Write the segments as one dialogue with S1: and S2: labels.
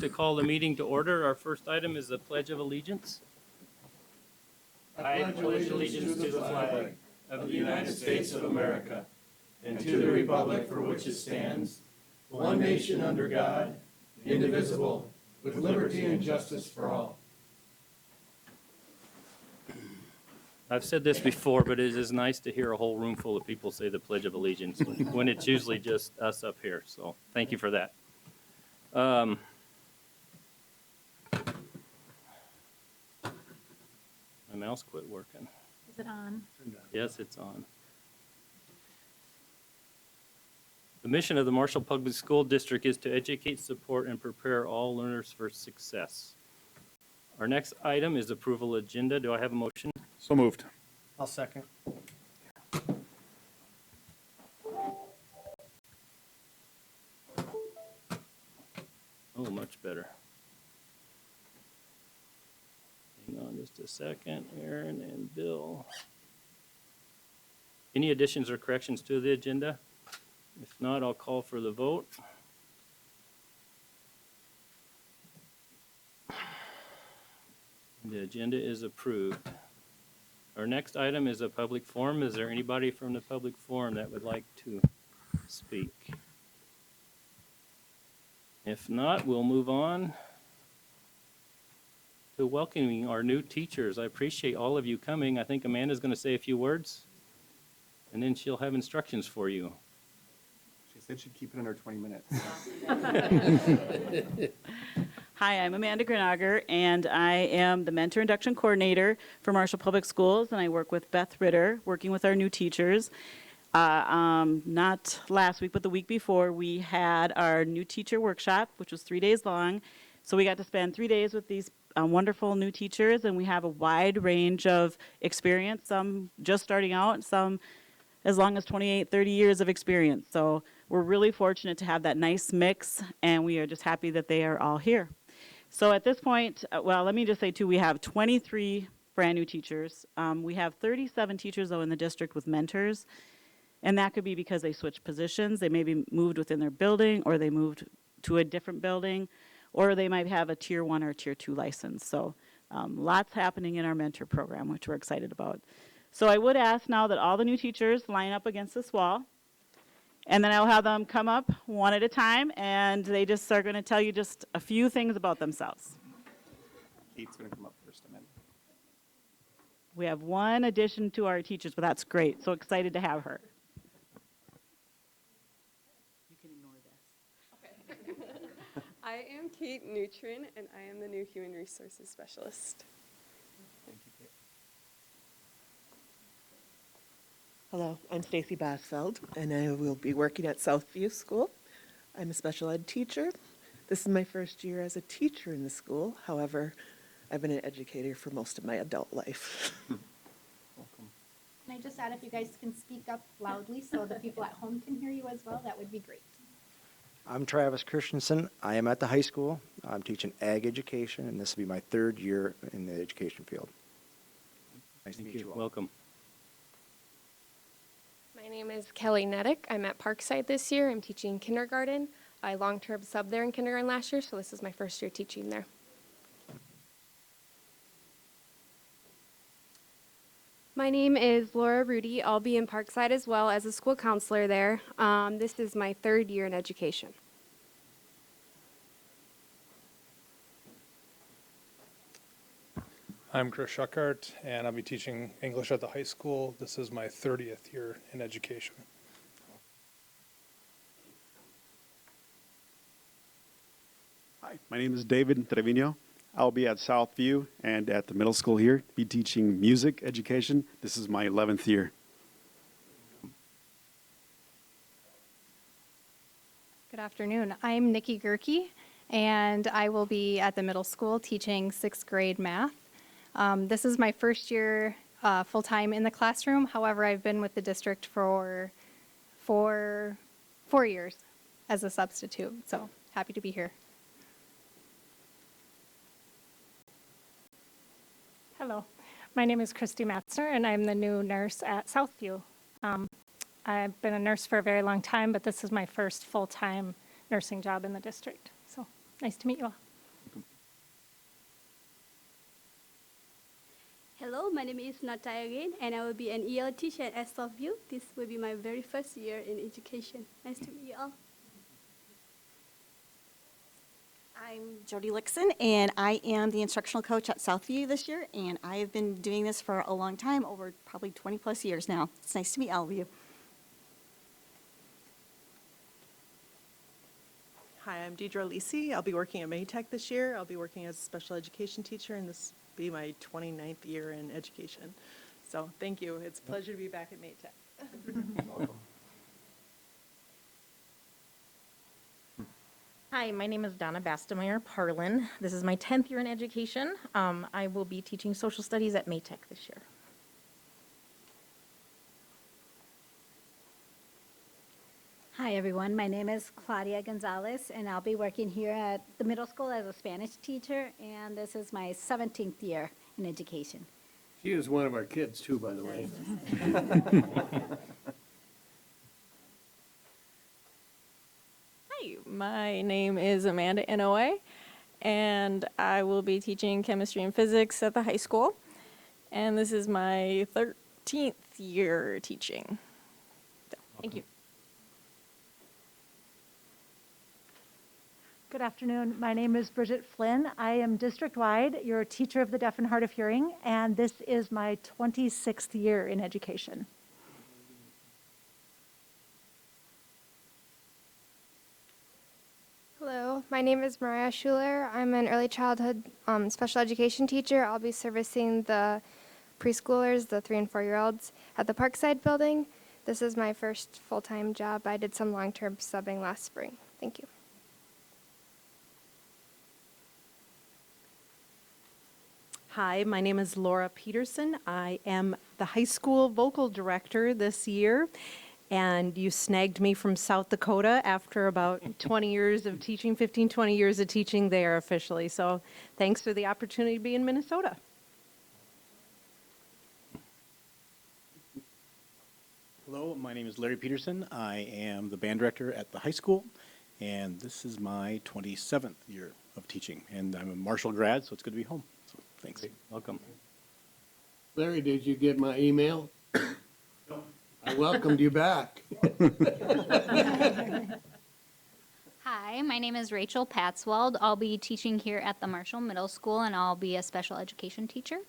S1: to call the meeting to order. Our first item is the Pledge of Allegiance.
S2: I pledge allegiance to the flag of the United States of America and to the republic for which it stands, one nation under God, indivisible, with liberty and justice for all.
S1: I've said this before, but it is nice to hear a whole room full of people say the Pledge of Allegiance when it's usually just us up here. So thank you for that. My mouse quit working.
S3: Is it on?
S1: Yes, it's on. The mission of the Marshall Public School District is to educate, support, and prepare all learners for success. Our next item is approval agenda. Do I have a motion?
S4: So moved.
S5: I'll second.
S1: Oh, much better. Hang on just a second, Aaron and Bill. Any additions or corrections to the agenda? If not, I'll call for the vote. The agenda is approved. Our next item is a public forum. Is there anybody from the public forum that would like to speak? If not, we'll move on to welcoming our new teachers. I appreciate all of you coming. I think Amanda's going to say a few words, and then she'll have instructions for you.
S4: She said she'd keep it under 20 minutes.
S6: Hi, I'm Amanda Grenager, and I am the Mentor Induction Coordinator for Marshall Public Schools, and I work with Beth Ritter, working with our new teachers. Not last week, but the week before, we had our new teacher workshop, which was 3 days long. So we got to spend 3 days with these wonderful new teachers, and we have a wide range of experience, some just starting out, some as long as 28, 30 years of experience. So we're really fortunate to have that nice mix, and we are just happy that they are all here. So at this point, well, let me just say, too, we have 23 brand new teachers. We have 37 teachers, though, in the district with mentors, and that could be because they switched positions. They maybe moved within their building, or they moved to a different building, or they might have a Tier 1 or Tier 2 license. So lots happening in our mentor program, which we're excited about. So I would ask now that all the new teachers line up against this wall. And then I'll have them come up one at a time, and they just are going to tell you just a few things about themselves.
S4: Kate's going to come up first, Amanda.
S6: We have one addition to our teachers, but that's great. So excited to have her. You can ignore this.
S7: Okay. I am Kate Nutrin, and I am the new Human Resources Specialist.
S4: Thank you, Kate.
S8: Hello, I'm Stacy Basfeld, and I will be working at Southview School. I'm a special ed teacher. This is my first year as a teacher in the school. However, I've been an educator for most of my adult life.
S4: Welcome.
S3: Can I just add, if you guys can speak up loudly so the people at home can hear you as well, that would be great.
S5: I'm Travis Christensen. I am at the high school. I'm teaching ag education, and this will be my third year in the education field. Nice to meet you all.
S1: Welcome.
S7: My name is Kelly Nedick. I'm at Parkside this year. I'm teaching kindergarten. I long-term subbed there in kindergarten last year, so this is my first year teaching there. My name is Laura Rudy. I'll be in Parkside as well as a school counselor there. This is my third year in education.
S9: I'm Chris Schuckart, and I'll be teaching English at the high school. This is my 30th year in education.
S4: Hi, my name is David Trevino. I'll be at Southview and at the middle school here, be teaching music education. This is my 11th year.
S10: Good afternoon. I'm Nikki Gerke, and I will be at the middle school teaching 6th grade math. This is my first year full-time in the classroom. However, I've been with the district for 4 years as a substitute, so happy to be here.
S11: Hello, my name is Christy Matzner, and I'm the new nurse at Southview. I've been a nurse for a very long time, but this is my first full-time nursing job in the district. So nice to meet you all.
S12: Hello, my name is Nataya again, and I will be an EL teacher at Southview. This will be my very first year in education. Nice to meet you all.
S13: I'm Jody Lixon, and I am the instructional coach at Southview this year, and I have been doing this for a long time, over probably 20 plus years now. It's nice to meet all of you.
S8: Hi, I'm Deidre Lisi. I'll be working at Maytech this year. I'll be working as a special education teacher, and this will be my 29th year in education. So thank you. It's a pleasure to be back at Maytech.
S14: Hi, my name is Donna Bastemeyer Parlin. This is my 10th year in education. I will be teaching social studies at Maytech this year.
S15: Hi, everyone. My name is Claudia Gonzalez, and I'll be working here at the middle school as a Spanish teacher, and this is my 17th year in education.
S2: She is one of our kids too, by the way.
S16: Hi, my name is Amanda Inouye, and I will be teaching chemistry and physics at the high school. And this is my 13th year teaching. So, thank you.
S17: Good afternoon. My name is Bridget Flynn. I am district-wide your teacher of the deaf and hard of hearing, and this is my 26th year in education.
S7: Hello, my name is Mariah Schuler. I'm an early childhood special education teacher. I'll be servicing the preschoolers, the 3 and 4-year-olds, at the Parkside building. This is my first full-time job. I did some long-term subbing last spring. Thank you.
S18: Hi, my name is Laura Peterson. I am the high school vocal director this year, and you snagged me from South Dakota after about 20 years of teaching, 15, 20 years of teaching there officially. So thanks for the opportunity to be in Minnesota.
S19: Hello, my name is Larry Peterson. I am the band director at the high school, and this is my 27th year of teaching. And I'm a Marshall grad, so it's good to be home. So thanks.
S1: Great. Welcome.
S2: Larry, did you get my email? I welcomed you back.
S3: Hi, my name is Rachel Patswald. I'll be teaching here at the Marshall Middle School, and I'll be a special education teacher.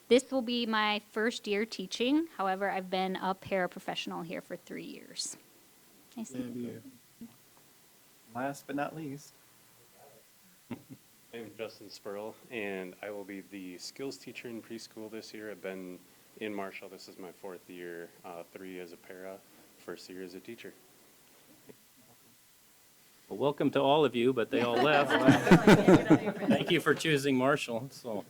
S3: This will be my first year teaching. However, I've been a paraprofessional here for 3 years. Nice to meet you.
S20: Last but not least.
S21: I'm Justin Spurl, and I will be the skills teacher in preschool this year. I've been in Marshall. This is my 4th year, 3 as a para, first year as a teacher.
S1: Well, welcome to all of you, but they all left. Thank you for choosing Marshall. So.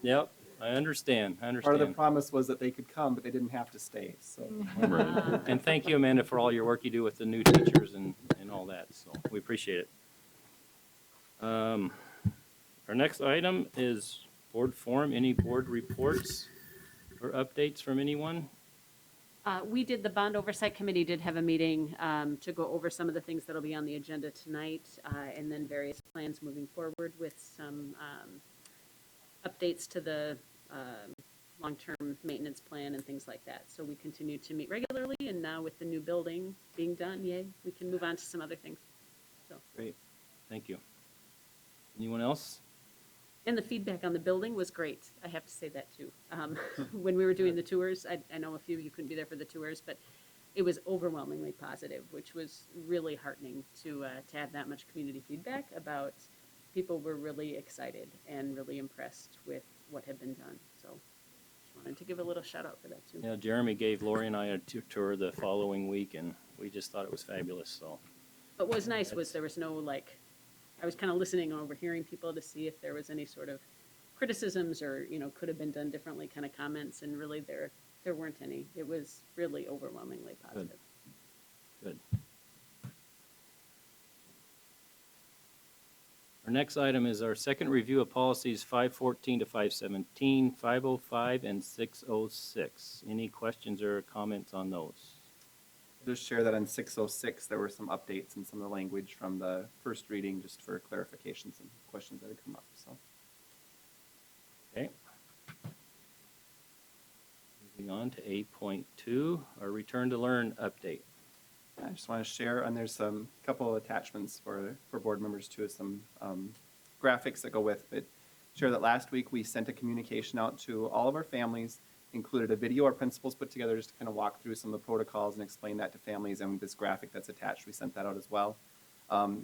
S1: Yep, I understand.
S20: Part of the promise was that they could come, but they didn't have to stay. So.
S1: Right. And thank you, Amanda, for all your work you do with the new teachers and all that. So we appreciate it. Our next item is board forum. Any board reports or updates from anyone?
S6: The Bond Oversight Committee did have a meeting to go over some of the things that'll be on the agenda tonight, and then various plans moving forward with some updates to the long-term maintenance plan and things like that. So we continue to meet regularly, and now with the new building being done, yay, we can move on to some other things. So.
S1: Great, thank you. Anyone else?
S6: And the feedback on the building was great. I have to say that too. When we were doing the tours, I know a few of you couldn't be there for the tours, but it was overwhelmingly positive, which was really heartening to have that much community feedback about. People were really excited and really impressed with what had been done. So just wanted to give a little shout out for that too.
S1: Yeah, Jeremy gave Lori and I a tour the following week, and we just thought it was fabulous. So.
S6: But what was nice was there was no I was kind of listening and overhearing people to see if there was any sort of criticisms or, could have been done differently kind of comments, and really there weren't any. It was really overwhelmingly positive.
S1: Good. Our next item is our second review of policies 514 to 517, 505, and 606. Any questions or comments on those?
S20: Just share that on 606, there were some updates in some of the language from the first reading, just for clarifications and questions that had come up.
S1: Moving on to 8.2, our Return to Learn update.
S20: I just want to share, and there's some couple of attachments for board members too, some graphics that go with it. Share that last week we sent a communication out to all of our families, included a video our principals put together just to kind of walk through some of the protocols and explain that to families, and this graphic that's attached, we sent that out as well.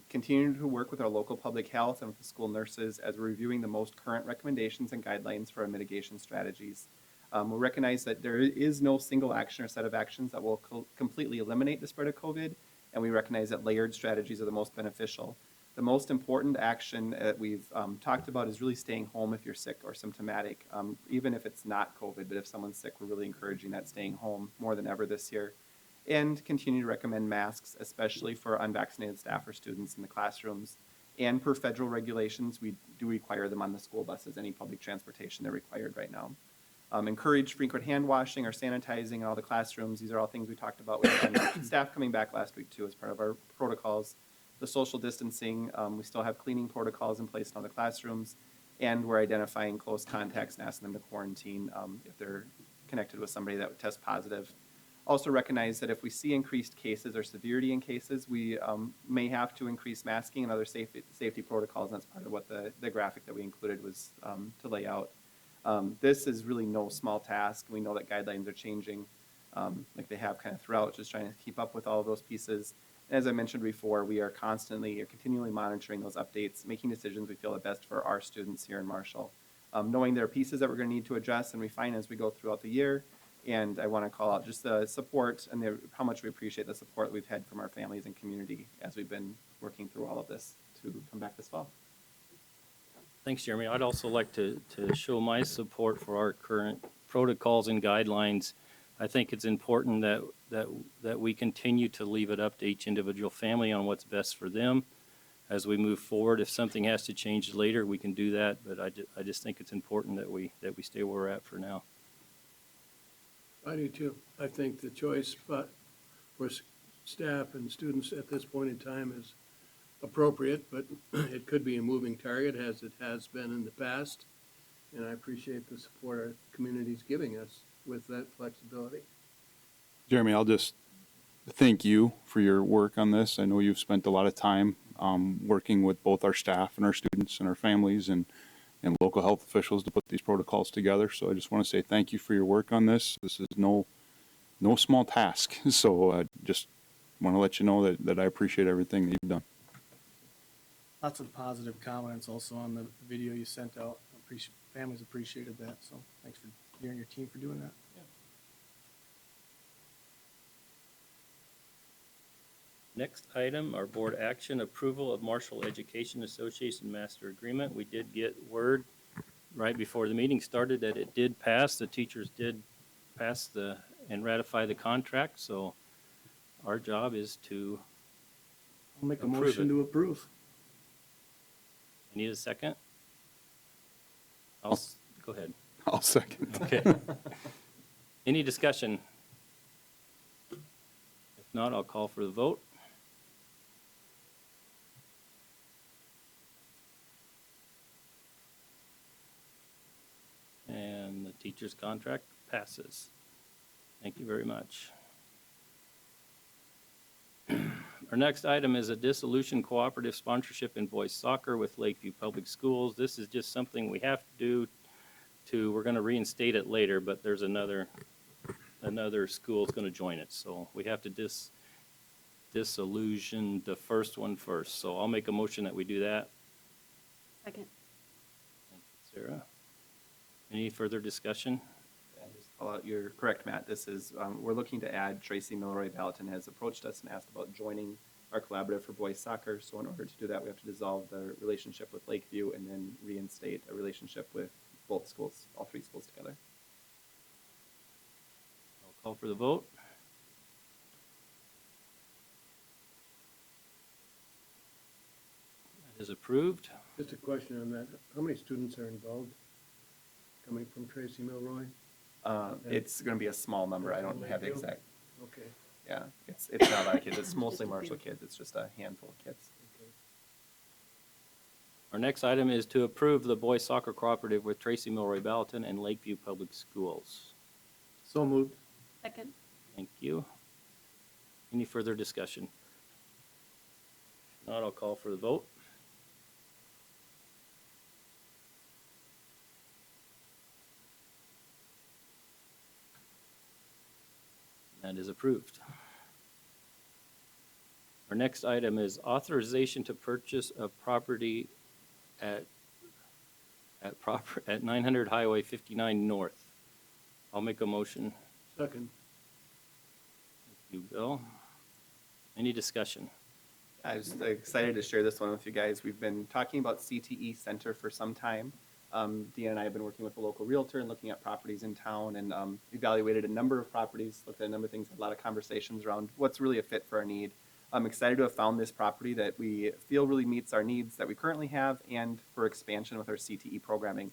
S20: Continuing to work with our local public health and with the school nurses as we're reviewing the most current recommendations and guidelines for our mitigation strategies. We recognize that there is no single action or set of actions that will completely eliminate the spread of COVID, and we recognize that layered strategies are the most beneficial. The most important action that we've talked about is really staying home if you're sick or symptomatic, even if it's not COVID, but if someone's sick, we're really encouraging that staying home more than ever this year. And continue to recommend masks, especially for unvaccinated staff or students in the classrooms. And per federal regulations, we do require them on the school buses, any public transportation they're required right now. Encourage frequent hand washing or sanitizing in all the classrooms. These are all things we talked about with staff coming back last week too as part of our protocols. The social distancing, we still have cleaning protocols in place in all the classrooms, and we're identifying close contacts and asking them to quarantine if they're connected with somebody that would test positive. Also recognize that if we see increased cases or severity in cases, we may have to increase masking and other safety protocols, and that's part of what the graphic that we included was to lay out. This is really no small task. We know that guidelines are changing like they have kind of throughout, just trying to keep up with all of those pieces. As I mentioned before, we are continually monitoring those updates, making decisions we feel are best for our students here in Marshall. Knowing there are pieces that we're going to need to adjust and refine as we go throughout the year. And I want to call out just the support and how much we appreciate the support we've had from our families and community as we've been working through all of this to come back this fall.
S1: Thanks, Jeremy. I'd also like to show my support for our current protocols and guidelines. I think it's important that we continue to leave it up to each individual family on what's best for them as we move forward. If something has to change later, we can do that, but I just think it's important that we stay where we're at for now.
S2: I do too. I think the choice spot for staff and students at this point in time is appropriate, but it could be a moving target as it has been in the past. And I appreciate the support our community's giving us with that flexibility.
S5: Jeremy, I'll just thank you for your work on this. I know you've spent a lot of time working with both our staff and our students and our families and local health officials to put these protocols together. So I just want to say thank you for your work on this. This is no small task. So just want to let you know that I appreciate everything that you've done.
S22: Lots of positive comments also on the video you sent out. Families appreciated that. So thanks for you and your team for doing that.
S1: Next item, our board action, approval of Marshall Education Association Master Agreement. We did get word right before the meeting started that it did pass. The teachers did pass and ratify the contract, so our job is to
S2: I'll make a
S1: approve
S2: motion
S1: it.
S2: to approve.
S1: I need a second? Go ahead.
S5: I'll second.
S1: Okay. Any discussion? If not, I'll call for the vote. And the teacher's contract passes. Thank you very much. Our next item is a dissolution cooperative sponsorship in boys soccer with Lakeview Public Schools. This is just something we have to do we're going to reinstate it later, but there's another school that's going to join it. So we have to dissolution the first one first. So I'll make a motion that we do that.
S12: Second.
S1: Thank you, Sarah. Any further discussion?
S20: You're correct, Matt. This is, we're looking to add Tracy Milroy-Valentin has approached us and asked about joining our collaborative for boys soccer. So in order to do that, we have to dissolve the relationship with Lakeview and then reinstate a relationship with both schools, all three schools together.
S1: I'll call for the vote. That is approved.
S2: Just a question on that. How many students are involved coming from Tracy Milroy?
S20: It's going to be a small number. I don't have the exact.
S2: Okay.
S20: Yeah, it's not a lot of kids. It's mostly Marshall kids. It's just a handful of kids.
S1: Our next item is to approve the boys soccer cooperative with Tracy Milroy Valentin and Lakeview Public Schools.
S2: So moved.
S12: Second.
S1: Thank you. Any further discussion? If not, I'll call for the vote. That is approved. Our next item is authorization to purchase a property at 900 Highway 59 North. I'll make a motion.
S2: Second.
S1: Thank you, Bill. Any discussion?
S20: I was excited to share this one with you guys. We've been talking about CTE Center for some time. Deanna and I have been working with a local realtor and looking at properties in town and evaluated a number of properties, looked at a number of things, had a lot of conversations around what's really a fit for our need. I'm excited to have found this property that we feel really meets our needs that we currently have and for expansion with our CTE programming.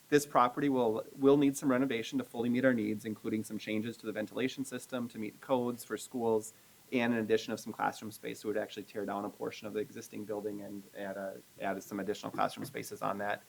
S20: This property will need some renovation to fully meet our needs, including some changes to the ventilation system to meet codes for schools and an addition of some classroom space. So it would actually tear down a portion of the existing building and add some additional classroom spaces on that.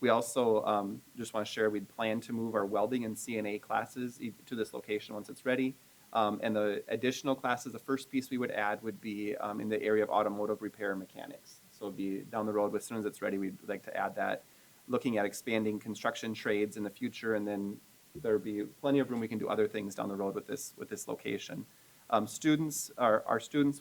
S20: We also just want to share we'd plan to move our welding and CNA classes to this location once it's ready. And the additional classes, the first piece we would add would be in the area of automotive repair and mechanics. So it'd be down the road, as soon as it's ready, we'd like to add that. Looking at expanding construction trades in the future, and then there'll be plenty of room we can do other things down the road with this location. Our students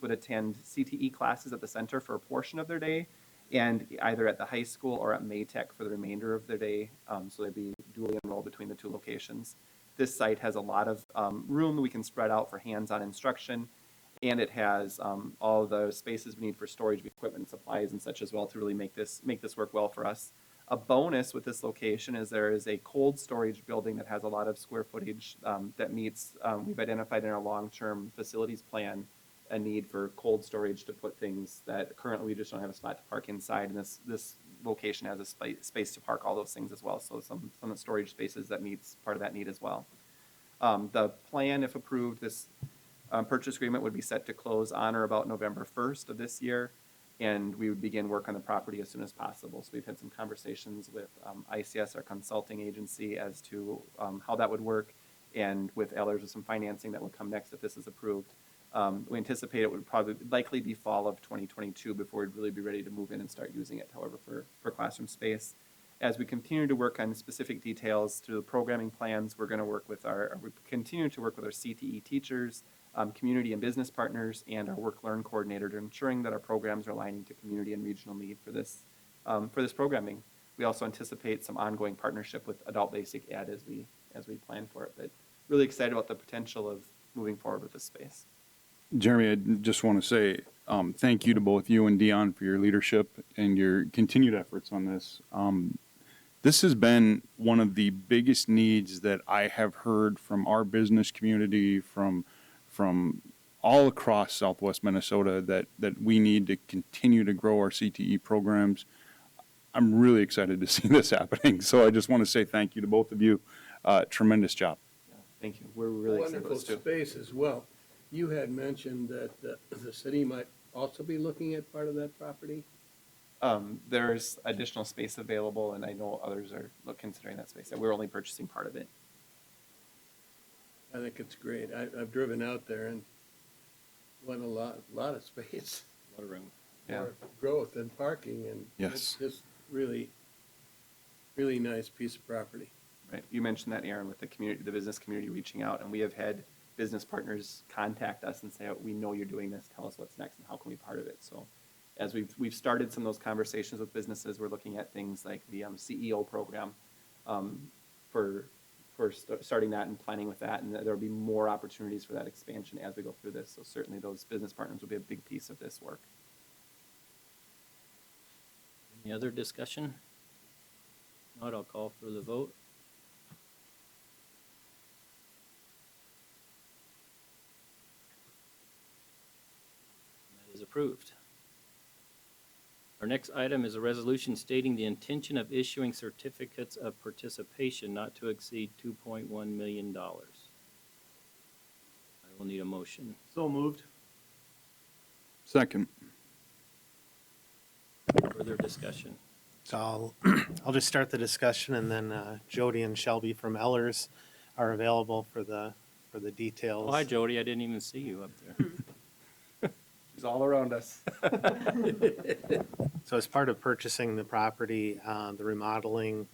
S20: would attend CTE classes at the center for a portion of their day, and either at the high school or at Maytech for the remainder of their day. So they'd be dually enrolled between the two locations. This site has a lot of room that we can spread out for hands-on instruction, and it has all the spaces we need for storage of equipment and supplies and such as well to really make this work well for us. A bonus with this location is there is a cold storage building that has a lot of square footage that meets, we've identified in our long-term facilities plan, a need for cold storage to put things that currently we just don't have a spot to park inside, and this location has a space to park all those things as well. So some of the storage spaces that meets part of that need as well. The plan, if approved, this purchase agreement would be set to close on or about November 1st of this year, and we would begin work on the property as soon as possible. So we've had some conversations with ICS, our consulting agency, as to how that would work, and with Ehlers with some financing that would come next if this is approved. We anticipate it would likely be fall of 2022 before we'd really be ready to move in and start using it, however, for classroom space. As we continue to work on specific details to the programming plans, we continue to work with our CTE teachers, community and business partners, and our work-learn coordinator to ensuring that our programs are aligning to community and regional need for this programming. We also anticipate some ongoing partnership with Adult Basic Ed as we plan for it, but really excited about the potential of moving forward with this space.
S5: Jeremy, I just want to say thank you to both you and Dion for your leadership and your continued efforts on this. This has been one of the biggest needs that I have heard from our business community, from all across Southwest Minnesota, that we need to continue to grow our CTE programs. I'm really excited to see this happening. So I just want to say thank you to both of you. Tremendous job.
S20: Thank you. We're really excited about this too.
S2: Wonderful space as well. You had mentioned that the city might also be looking at part of that property?
S20: There's additional space available, and I know others are considering that space. We're only purchasing part of it.
S2: I think it's great. I've driven out there, and what a lot of space.
S1: A lot of room.
S20: Yeah.
S2: For growth and parking, and
S5: Yes.
S2: it's just really, really nice piece of property.
S20: Right. You mentioned that, Aaron, with the community, the business community reaching out, and we have had business partners contact us and say, oh, we know you're doing this, tell us what's next and how can we be part of it. So as we've started some of those conversations with businesses, we're looking at things like the CEO program for starting that and planning with that, and there'll be more opportunities for that expansion as we go through this. So certainly those business partners will be a big piece of this work.
S1: Any other discussion? If not, I'll call for the vote. That is approved. Our next item is a resolution stating the intention of issuing certificates of participation not to exceed $2.1 million. I will need a motion.
S2: So moved.
S5: Second.
S1: Further discussion.
S4: So I'll just start the discussion, and then Jody and Shelby from Ehlers
S2: are available for the details.
S1: Oh, hi, Jody. I didn't even see you up there.
S20: She's all around us.
S2: So as part of purchasing the property, the remodeling,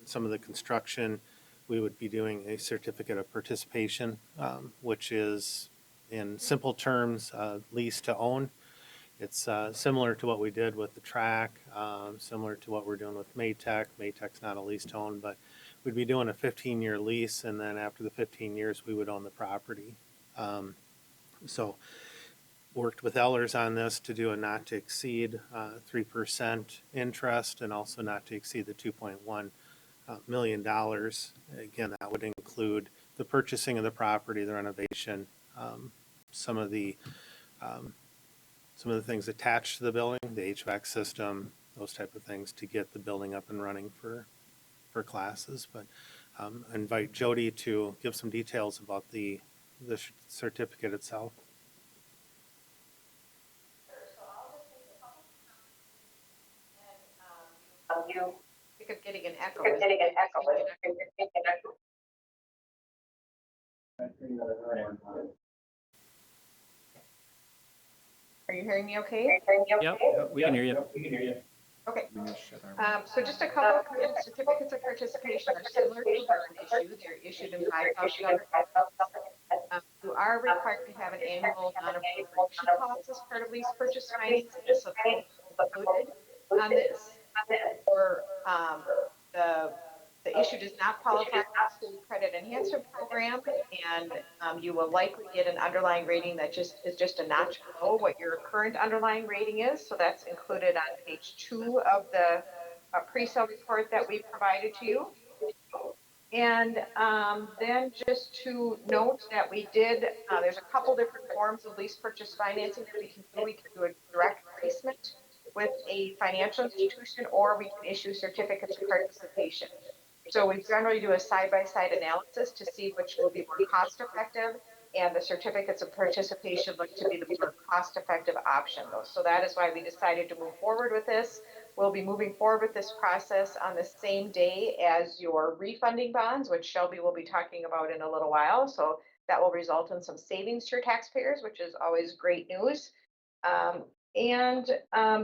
S2: some of the construction, we would be doing a certificate of participation, which is, in simple terms, lease to own. It's similar to what we did with the track, similar to what we're doing with Maytech. Maytech's not a lease to own, but we'd be doing a 15-year lease, and then after the 15 years, we would own the property. So worked with Ellers on this to do a not to exceed 3% interest and also not to exceed the $2.1 million. Again, that would include the purchasing of the property, the renovation, some of the things attached to the building, the HVAC system, those type of things to get the building up and running for classes. But I invite Jody to give some details about the certificate itself.
S4: You pick up getting an echo. Are you hearing me okay?
S1: Yep, we can hear you.
S4: Okay. So just a couple of certificates of participation are similar to bond issue. They're issued in $5,000. You are required to have an annual non-appropriation clause as part of lease purchase financing, so that's included on this. Or the issue does not qualify for the student credit enhancement program, and you will likely get an underlying rating that is just a notch below what your current underlying rating is. So that's included on page 2 of the pre-sale report that we provided to you. And then just to note that we did, there's a couple different forms of lease purchase financing that we can do. We can do a direct placement with a financial institution, or we can issue certificates of participation. So we generally do a side-by-side analysis to see which will be more cost-effective, and the certificates of participation look to be the more cost-effective option. So that is why we decided to move forward with this. We'll be moving forward with this process on the same day as your refunding bonds, which Shelby will be talking about in a little while. So that will result in some savings to your taxpayers, which is always great news.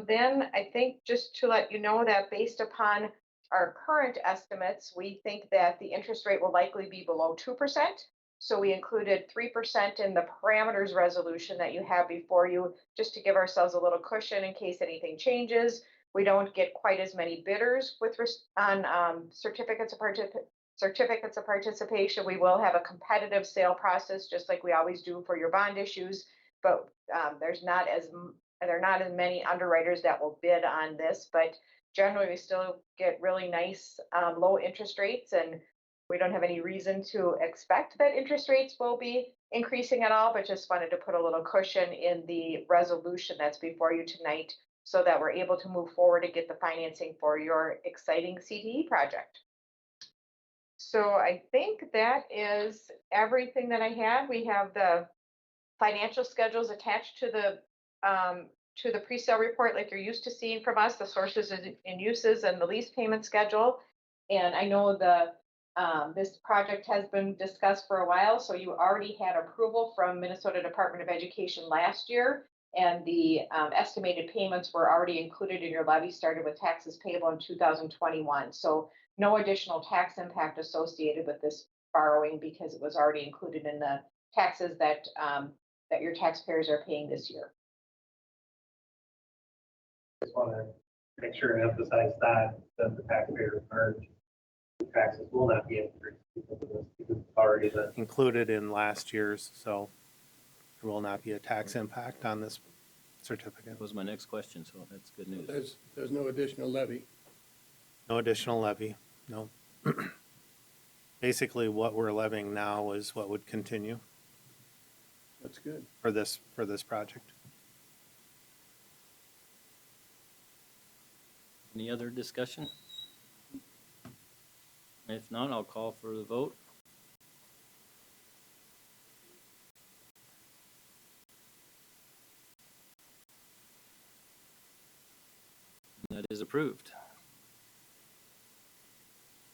S4: Then I think just to let you know that based upon our current estimates, we think that the interest rate will likely be below 2%. So we included 3% in the parameters resolution that you have before you, just to give ourselves a little cushion in case anything changes. We don't get quite as many bidders on certificates of participation. We will have a competitive sale process, just like we always do for your bond issues, but there are not as many underwriters that will bid on this. But generally, we still get really nice low interest rates, and we don't have any reason to expect that interest rates will be increasing at all, but just wanted to put a little cushion in the resolution that's before you tonight so that we're able to move forward and get the financing for your exciting CTE project. So I think that is everything that I had. We have the financial schedules attached to the pre-sale report like you're used to seeing from us, the sources and uses and the lease payment schedule. And I know this project has been discussed for a while, so you already had approval from Minnesota Department of Education last year, and the estimated payments were already included in your levy, started with taxes payable in 2021. So no additional tax impact associated with this borrowing because it was already included in the taxes that your taxpayers are paying this year.
S9: Just want to make sure and emphasize that the taxpayers aren't, the taxes will not be increased because of this, because it's already the
S2: Included in last year's, so there will not be a tax impact on this certificate.
S1: That was my next question, so that's good news.
S22: There's no additional levy.
S2: No additional levy, no. Basically, what we're levying now is what would continue
S22: That's good.
S2: for this project.
S1: Any other discussion? If not, I'll call for the vote. And that is approved.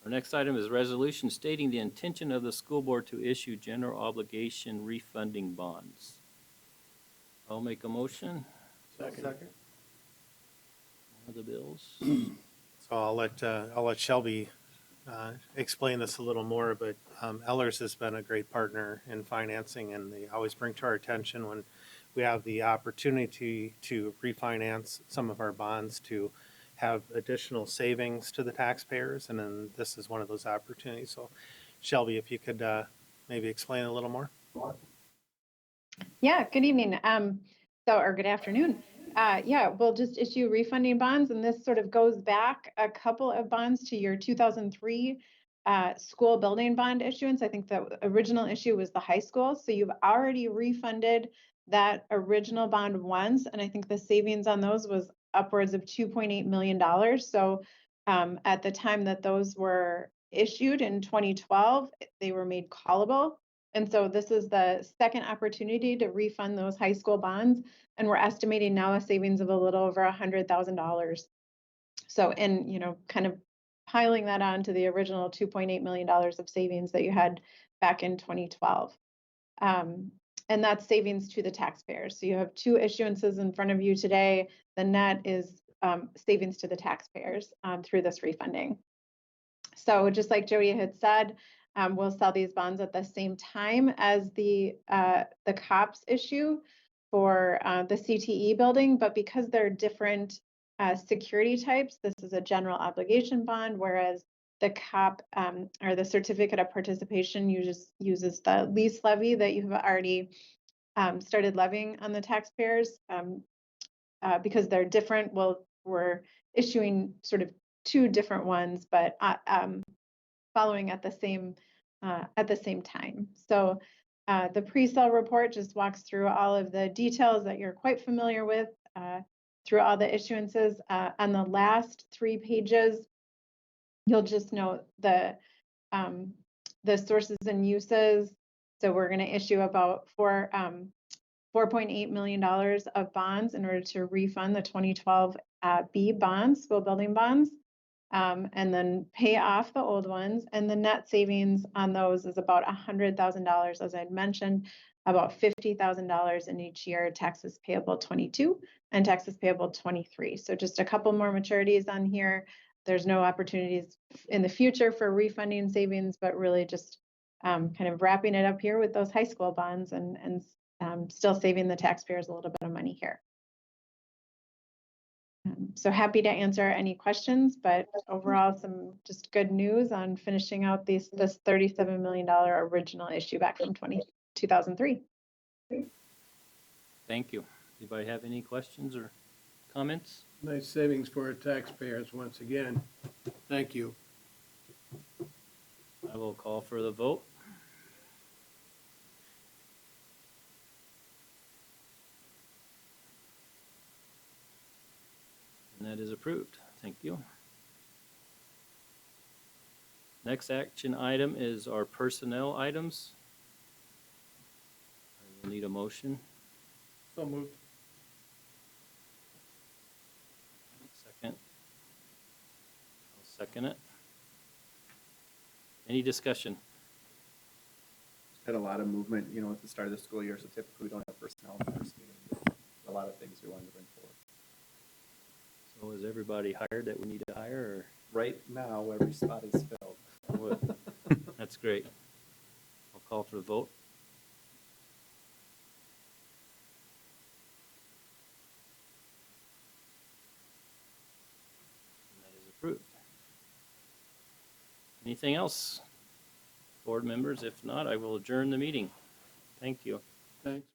S1: Our next item is resolution stating the intention of the school board to issue general obligation refunding bonds. I'll make a motion.
S22: Second.
S1: One of the bills.
S10: So I'll let Shelby explain this a little more, but Ellers has been a great partner in financing, and they always bring to our attention when we have the opportunity to refinance some of our bonds to have additional savings to the taxpayers, and then this is one of those opportunities. So Shelby, if you could maybe explain a little more.
S11: Yeah, good evening. Or good afternoon. Yeah, we'll just issue refunding bonds, and this sort of goes back a couple of bonds to your 2003 school building bond issuance. I think the original issue was the high school. So you've already refunded that original bond once, and I think the savings on those was upwards of $2.8 million. So at the time that those were issued in 2012, they were made callable. And so this is the second opportunity to refund those high school bonds. And we're estimating now a savings of a little over $100,000. So, and, you know, kind of piling that on to the original $2.8 million of savings that you had back in 2012. And that's savings to the taxpayers. So you have two issuances in front of you today. The net is savings to the taxpayers through this refunding. So just like Jody had said, we'll sell these bonds at the same time as the COPS issue for the CTE building, but because they're different security types, this is a general obligation bond, whereas the COP or the certificate of participation uses the lease levy that you have already started levying on the taxpayers. Because they're different, we're issuing sort of two different ones, but following at the same time. So the pre-sale report just walks through all of the details that you're quite familiar with through all the issuances. On the last 3 pages, you'll just note the sources and uses. So we're going to issue about $4.8 million of bonds in order to refund the 2012 B bonds, school building bonds, and then pay off the old ones. And the net savings on those is about $100,000, as I'd mentioned, about $50,000 in each year, taxes payable 22 and taxes payable 23. So just a couple more maturities on here. There's no opportunities in the future for refunding savings, but really just kind of wrapping it up here with those high school bonds and still saving the taxpayers a little bit of money here. So happy to answer any questions, but overall some just good news on finishing out this $37 million original issue back from 2003.
S1: Thank you. Anybody have any questions or comments?
S22: Nice savings for our taxpayers once again. Thank you.
S1: I will call for the vote. And that is approved. Thank you. Next action item is our personnel items. I will need a motion.
S22: So moved.
S1: Second. I'll second it. Any discussion?
S20: Had a lot of movement, you know, at the start of the school year, so typically we don't have personnel in the first meeting. A lot of things we wanted to bring forward.
S1: So is everybody hired that we need to hire, or?
S20: Right now, every spot is filled.
S1: That's great. I'll call for the vote. And that is approved. Anything else? Board members, if not, I will adjourn the meeting. Thank you.
S22: Thanks.